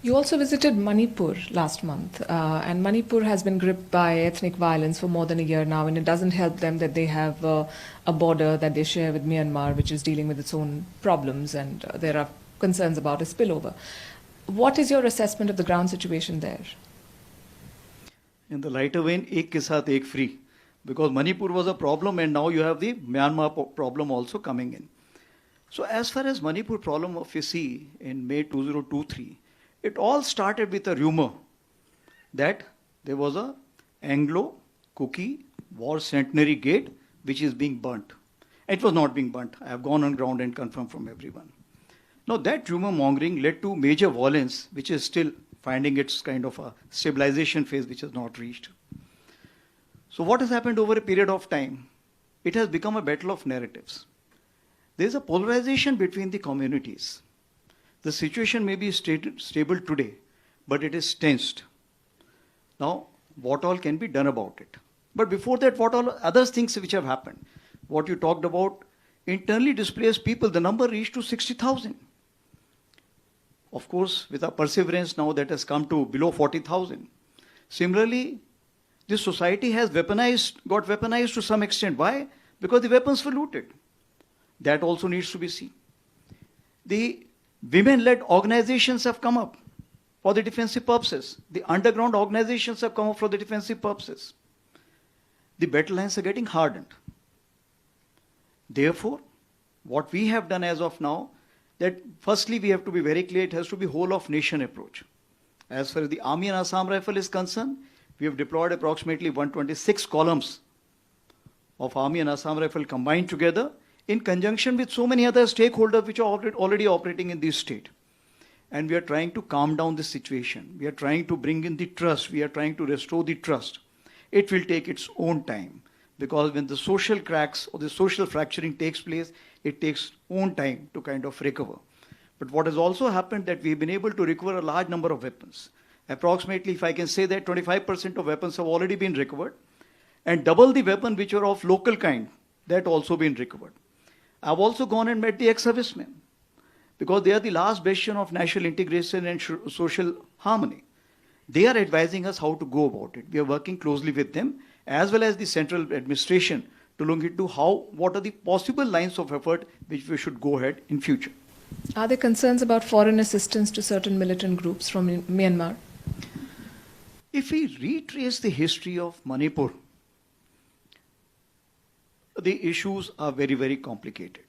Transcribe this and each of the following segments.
You also visited Manipur last month, and Manipur has been gripped by ethnic violence for more than a year now, and it doesn't help them that they have a border that they share with Myanmar, which is dealing with its own problems, and there are concerns about a spillover. What is your assessment of the ground situation there? In the lighter vein, ek ke saath ek free. Because Manipur was a problem and now you have the Myanmar problem also coming in. So as far as Manipur problem of you see in May 2023, it all started with a rumor that there was a Anglo-Kuki War Centenary Gate which is being burnt. It was not being burnt. I have gone on ground and confirmed from everyone. Now that rumor mongering led to major violence which is still finding its kind of a stabilization phase which has not reached. So what has happened over a period of time? It has become a battle of narratives. There is a polarization between the communities. The situation may be stable today, but it is tensed. Now, what all can be done about it? But before that, what all other things which have happened? What you talked about, internally displaced people, the number reached to 60,000. Of course, with our perseverance now that has come to below 40,000. Similarly, this society has got weaponized to some extent. Why? Because the weapons were looted. That also needs to be seen. The women-led organizations have come up for the defensive purposes. The underground organizations have come up for the defensive purposes. The battle lines are getting hardened. Therefore, what we have done as of now, that firstly we have to be very clear, it has to be whole of nation approach. As far as the Army and Assam Rifle is concerned, we have deployed approximately 126 columns of Army and Assam Rifle combined together in conjunction with so many other stakeholders which are already operating in this state. And we are trying to calm down the situation. We are trying to bring in the trust. We are trying to restore the trust. It will take its own time because when the social cracks or the social fracturing takes place, it takes own time to kind of recover. But what has also happened that we've been able to recover a large number of weapons. Approximately, if I can say that 25% of weapons have already been recovered and double the weapon which are of local kind, that also been recovered. I've also gone and met the ex-servicemen because they are the last bastion of national integration and social harmony. They are advising us how to go about it. We are working closely with them as well as the central administration to look into what are the possible lines of effort which we should go ahead in future. Are there concerns about foreign assistance to certain militant groups from Myanmar? If we retrace the history of Manipur, the issues are very, very complicated.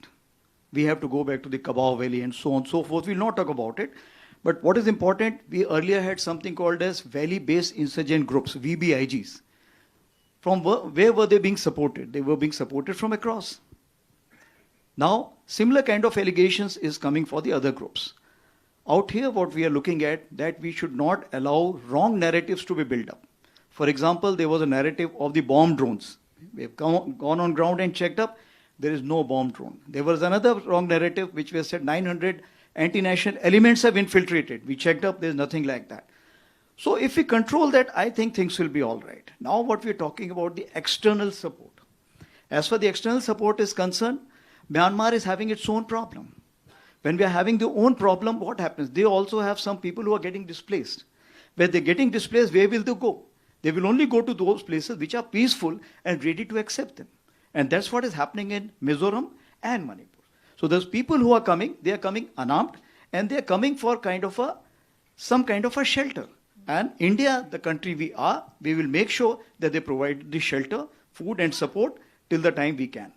We have to go back to the Kabao Valley and so on and so forth. We'll not talk about it. But what is important, we earlier had something called as Valley-Based Insurgent Groups, VBIGs. From where were they being supported? They were being supported from across. Now, similar kind of allegations is coming for the other groups. Out here, what we are looking at, that we should not allow wrong narratives to be built up. For example, there was a narrative of the bomb drones. We have gone on ground and checked up, there is no bomb drone. There was another wrong narrative which was said 900 anti-national elements have infiltrated. We checked up, there is nothing like that. So if we control that, I think things will be all right. Now what we are talking about, the external support. As far as the external support is concerned, Myanmar is having its own problem. When we are having their own problem, what happens? They also have some people who are getting displaced. When they're getting displaced, where will they go? They will only go to those places which are peaceful and ready to accept them. And that's what is happening in Mizoram and Manipur. So those people who are coming, they are coming unarmed and they are coming for some kind of a shelter. And India, the country we are, we will make sure that they provide the shelter, food and support till the time we can.